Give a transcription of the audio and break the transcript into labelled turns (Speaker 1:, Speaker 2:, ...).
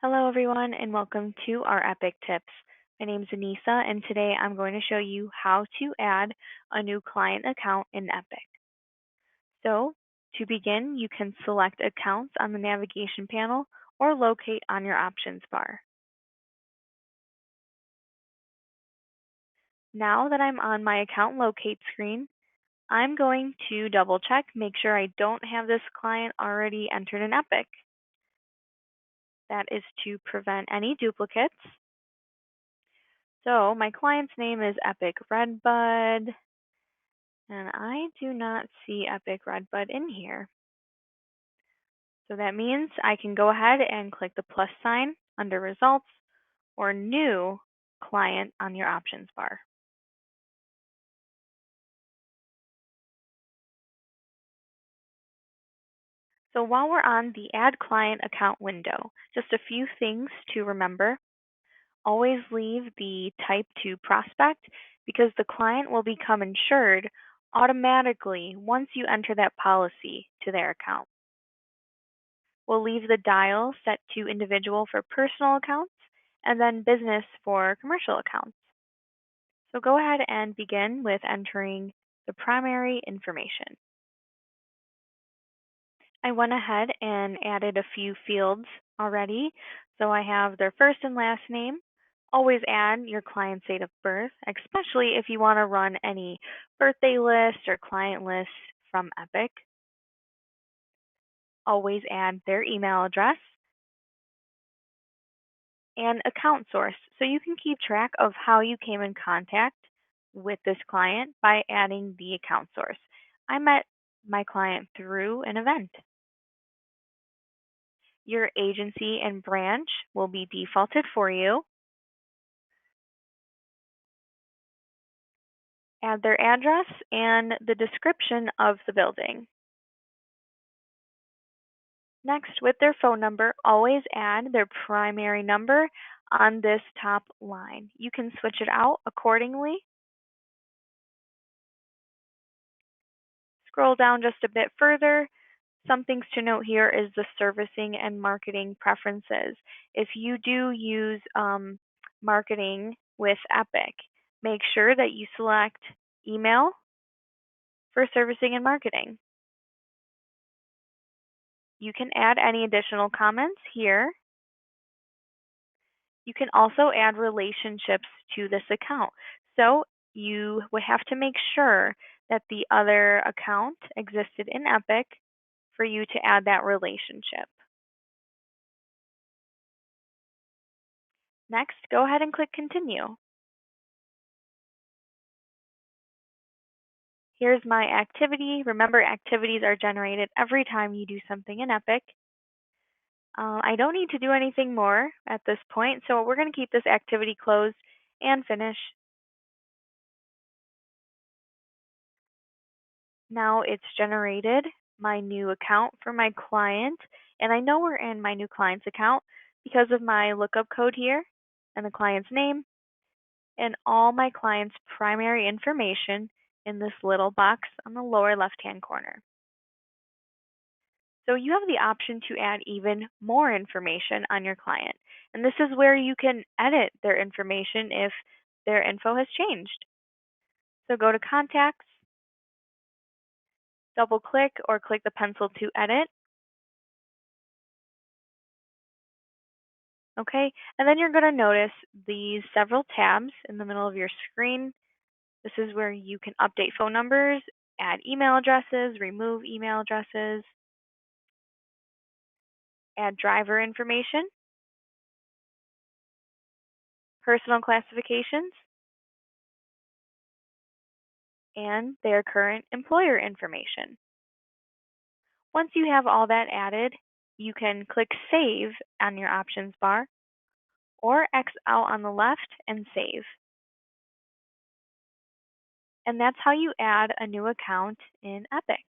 Speaker 1: Hello, everyone, and welcome to our Epic Tips. My name is Anissa, and today I'm going to show you how to add a new client account in Epic. So, to begin, you can select Accounts on the navigation panel or locate on your options bar. Now that I'm on my account locate screen, I'm going to double check, make sure I don't have this client already entered in Epic. That is to prevent any duplicates. So my client's name is Epic Redbud, and I do not see Epic Redbud in here. So that means I can go ahead and click the plus sign under Results or New Client on your options bar. So while we're on the Add Client Account window, just a few things to remember. Always leave the Type 2 prospect because the client will become insured automatically once you enter that policy to their account. We'll leave the dial set to individual for personal accounts and then business for commercial accounts. So go ahead and begin with entering the primary information. I went ahead and added a few fields already. So I have their first and last name. Always add your client's date of birth, especially if you want to run any birthday lists or client lists from Epic. Always add their email address and account source. So you can keep track of how you came in contact with this client by adding the account source. I met my client through an event. Your agency and branch will be defaulted for you. Add their address and the description of the building. Next, with their phone number, always add their primary number on this top line. You can switch it out accordingly. Scroll down just a bit further. Some things to note here is the servicing and marketing preferences. If you do use marketing with Epic, make sure that you select email for servicing and marketing. You can add any additional comments here. You can also add relationships to this account. So you would have to make sure that the other account existed in Epic for you to add that relationship. Next, go ahead and click Continue. Here's my activity. Remember, activities are generated every time you do something in Epic. I don't need to do anything more at this point, so we're going to keep this activity closed and finish. Now it's generated my new account for my client, and I know we're in my new client's account because of my lookup code here and the client's name and all my client's primary information in this little box on the lower left-hand corner. So you have the option to add even more information on your client. And this is where you can edit their information if their info has changed. So go to Contacts, double click or click the pencil to edit. Okay, and then you're going to notice these several tabs in the middle of your screen. This is where you can update phone numbers, add email addresses, remove email addresses, add driver information, personal classifications, and their current employer information. Once you have all that added, you can click Save on your options bar or X out on the left and save. And that's how you add a new account in Epic.